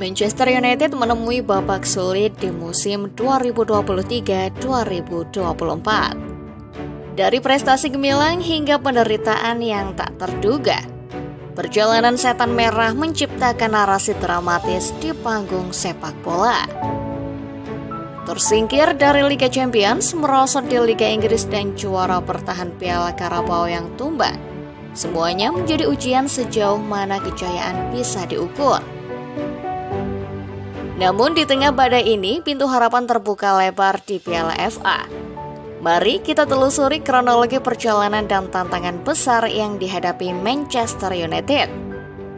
Manchester United menemui babak sulit di musim 2023-2024. Dari prestasi gemilang hingga penderitaan yang tak terduga, perjalanan setan merah menciptakan narasi dramatis di panggung sepak bola. Tersingkir dari Liga Champions, merosot di Liga Inggris dan juara bertahan Piala Carabao yang tumbang. Semuanya menjadi ujian sejauh mana kejayaan bisa diukur. Namun di tengah badai ini, pintu harapan terbuka lebar di Piala FA. Mari kita telusuri kronologi perjalanan dan tantangan besar yang dihadapi Manchester United,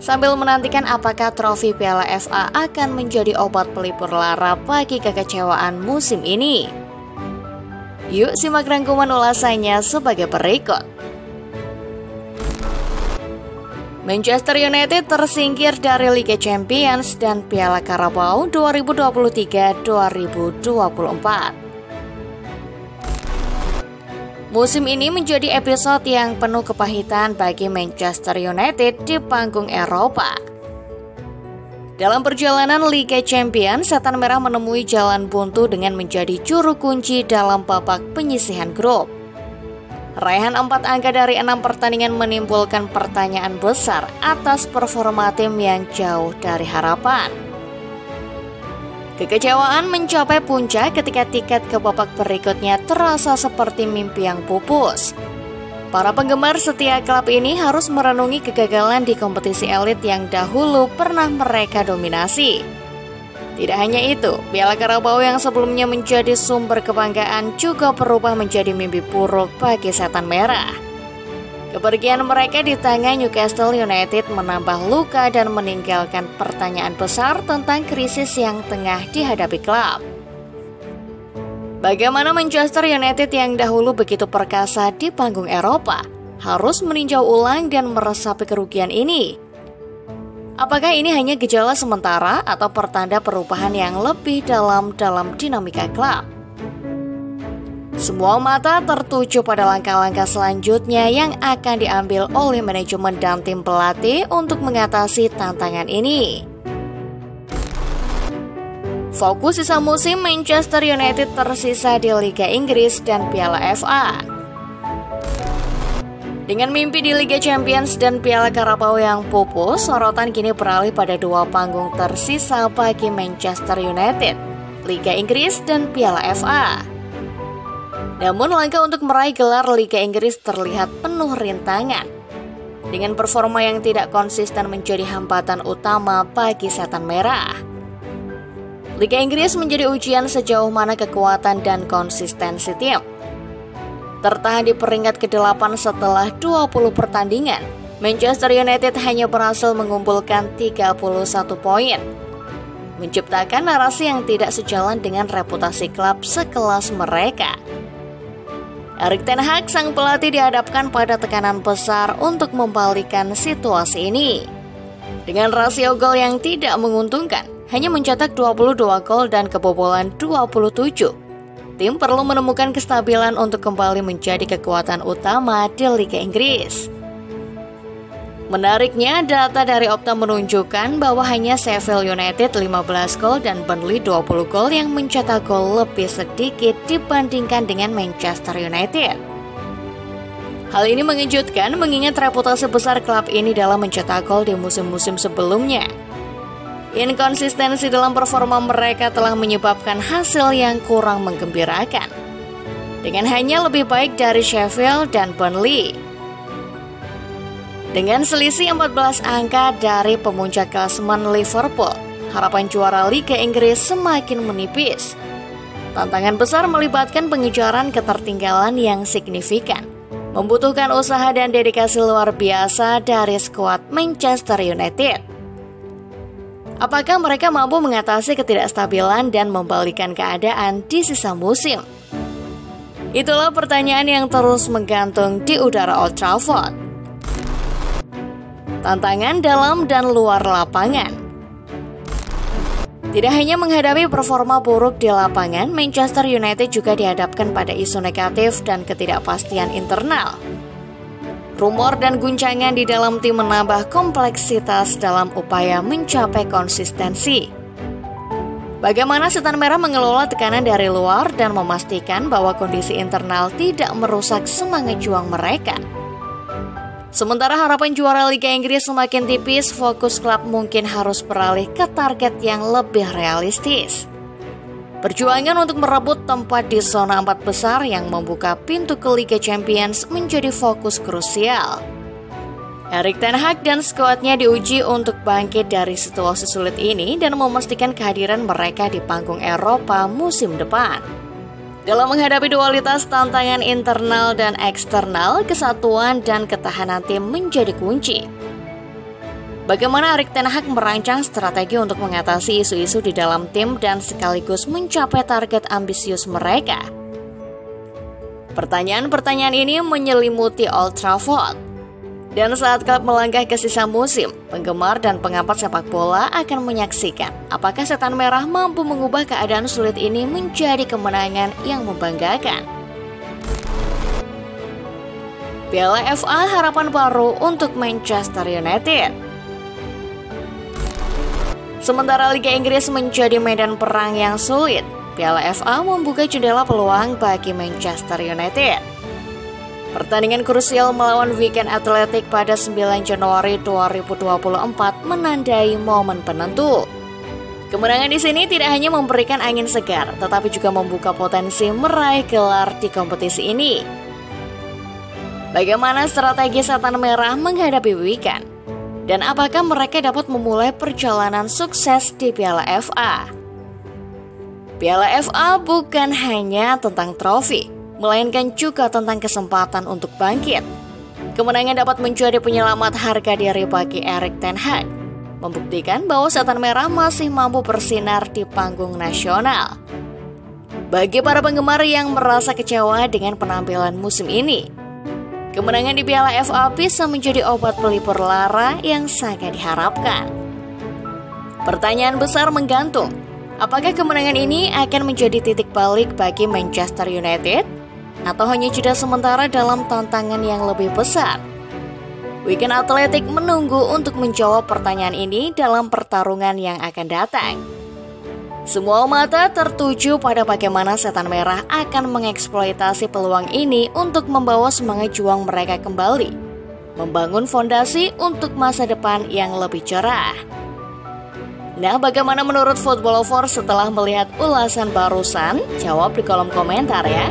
sambil menantikan apakah trofi Piala FA akan menjadi obat pelipur lara bagi kekecewaan musim ini. Yuk simak rangkuman ulasannya sebagai berikut. Manchester United tersingkir dari Liga Champions dan Piala Carabao 2023-2024. Musim ini menjadi episode yang penuh kepahitan bagi Manchester United di panggung Eropa. Dalam perjalanan Liga Champions, setan merah menemui jalan buntu dengan menjadi juru kunci dalam babak penyisihan grup. Raihan 4 angka dari 6 pertandingan menimbulkan pertanyaan besar atas performa tim yang jauh dari harapan. Kekecewaan mencapai puncak ketika tiket ke babak berikutnya terasa seperti mimpi yang pupus. Para penggemar setia klub ini harus merenungi kegagalan di kompetisi elit yang dahulu pernah mereka dominasi. Tidak hanya itu, Piala Carabao yang sebelumnya menjadi sumber kebanggaan juga berubah menjadi mimpi buruk bagi setan merah. Kepergian mereka di tangan Newcastle United menambah luka dan meninggalkan pertanyaan besar tentang krisis yang tengah dihadapi klub. Bagaimana Manchester United yang dahulu begitu perkasa di panggung Eropa harus meninjau ulang dan meresapi kerugian ini? Apakah ini hanya gejala sementara atau pertanda perubahan yang lebih dalam dinamika klub? Semua mata tertuju pada langkah-langkah selanjutnya yang akan diambil oleh manajemen dan tim pelatih untuk mengatasi tantangan ini. Fokus sisa musim Manchester United tersisa di Liga Inggris dan Piala FA. Dengan mimpi di Liga Champions dan Piala Carabao yang pupus, sorotan kini beralih pada 2 panggung tersisa bagi Manchester United, Liga Inggris dan Piala FA. Namun langkah untuk meraih gelar Liga Inggris terlihat penuh rintangan, dengan performa yang tidak konsisten menjadi hambatan utama bagi setan merah. Liga Inggris menjadi ujian sejauh mana kekuatan dan konsistensi tim. Tertahan di peringkat ke-8 setelah 20 pertandingan, Manchester United hanya berhasil mengumpulkan 31 poin, menciptakan narasi yang tidak sejalan dengan reputasi klub sekelas mereka. Erik ten Hag, sang pelatih, dihadapkan pada tekanan besar untuk membalikan situasi ini. Dengan rasio gol yang tidak menguntungkan, hanya mencetak 22 gol dan kebobolan 27. Tim perlu menemukan kestabilan untuk kembali menjadi kekuatan utama di Liga Inggris. Menariknya, data dari Opta menunjukkan bahwa hanya Sheffield United 15 gol dan Burnley 20 gol yang mencetak gol lebih sedikit dibandingkan dengan Manchester United. Hal ini mengejutkan mengingat reputasi besar klub ini dalam mencetak gol di musim-musim sebelumnya. Inkonsistensi dalam performa mereka telah menyebabkan hasil yang kurang menggembirakan, dengan hanya lebih baik dari Sheffield dan Burnley. Dengan selisih 14 angka dari pemuncak klasemen Liverpool, harapan juara Liga Inggris semakin menipis. Tantangan besar melibatkan pengejaran ketertinggalan yang signifikan, membutuhkan usaha dan dedikasi luar biasa dari skuad Manchester United. Apakah mereka mampu mengatasi ketidakstabilan dan membalikan keadaan di sisa musim? Itulah pertanyaan yang terus menggantung di udara Old Trafford. Tantangan dalam dan luar lapangan. Tidak hanya menghadapi performa buruk di lapangan, Manchester United juga dihadapkan pada isu negatif dan ketidakpastian internal. Rumor dan guncangan di dalam tim menambah kompleksitas dalam upaya mencapai konsistensi. Bagaimana Setan Merah mengelola tekanan dari luar dan memastikan bahwa kondisi internal tidak merusak semangat juang mereka? Sementara harapan juara Liga Inggris semakin tipis, fokus klub mungkin harus beralih ke target yang lebih realistis. Perjuangan untuk merebut tempat di zona 4 besar yang membuka pintu ke Liga Champions menjadi fokus krusial. Erik ten Hag dan skuadnya diuji untuk bangkit dari situasi sulit ini dan memastikan kehadiran mereka di panggung Eropa musim depan. Dalam menghadapi dualitas tantangan internal dan eksternal, kesatuan dan ketahanan tim menjadi kunci. Bagaimana Erik ten Hag merancang strategi untuk mengatasi isu-isu di dalam tim dan sekaligus mencapai target ambisius mereka? Pertanyaan-pertanyaan ini menyelimuti Old Trafford. Dan saat klub melangkah ke sisa musim, penggemar dan pengamat sepak bola akan menyaksikan apakah Setan Merah mampu mengubah keadaan sulit ini menjadi kemenangan yang membanggakan. Piala FA harapan baru untuk Manchester United. Sementara Liga Inggris menjadi medan perang yang sulit, Piala FA membuka jendela peluang bagi Manchester United. Pertandingan krusial melawan Wigan Athletic pada 9 Januari 2024 menandai momen penentu. Kemenangan di sini tidak hanya memberikan angin segar, tetapi juga membuka potensi meraih gelar di kompetisi ini. Bagaimana strategi Setan Merah menghadapi Wigan? Dan apakah mereka dapat memulai perjalanan sukses di Piala FA? Piala FA bukan hanya tentang trofi, melainkan juga tentang kesempatan untuk bangkit. Kemenangan dapat menjadi penyelamat harga diri bagi Erik ten Hag, membuktikan bahwa Setan Merah masih mampu bersinar di panggung nasional. Bagi para penggemar yang merasa kecewa dengan penampilan musim ini, kemenangan di Piala FA bisa menjadi obat pelipur lara yang sangat diharapkan. Pertanyaan besar menggantung, apakah kemenangan ini akan menjadi titik balik bagi Manchester United? Atau hanya jeda sementara dalam tantangan yang lebih besar? Wigan Athletic menunggu untuk menjawab pertanyaan ini dalam pertarungan yang akan datang. Semua mata tertuju pada bagaimana Setan Merah akan mengeksploitasi peluang ini untuk membawa semangat juang mereka kembali, membangun fondasi untuk masa depan yang lebih cerah. Nah, bagaimana menurut Football Lovers setelah melihat ulasan barusan? Jawab di kolom komentar ya.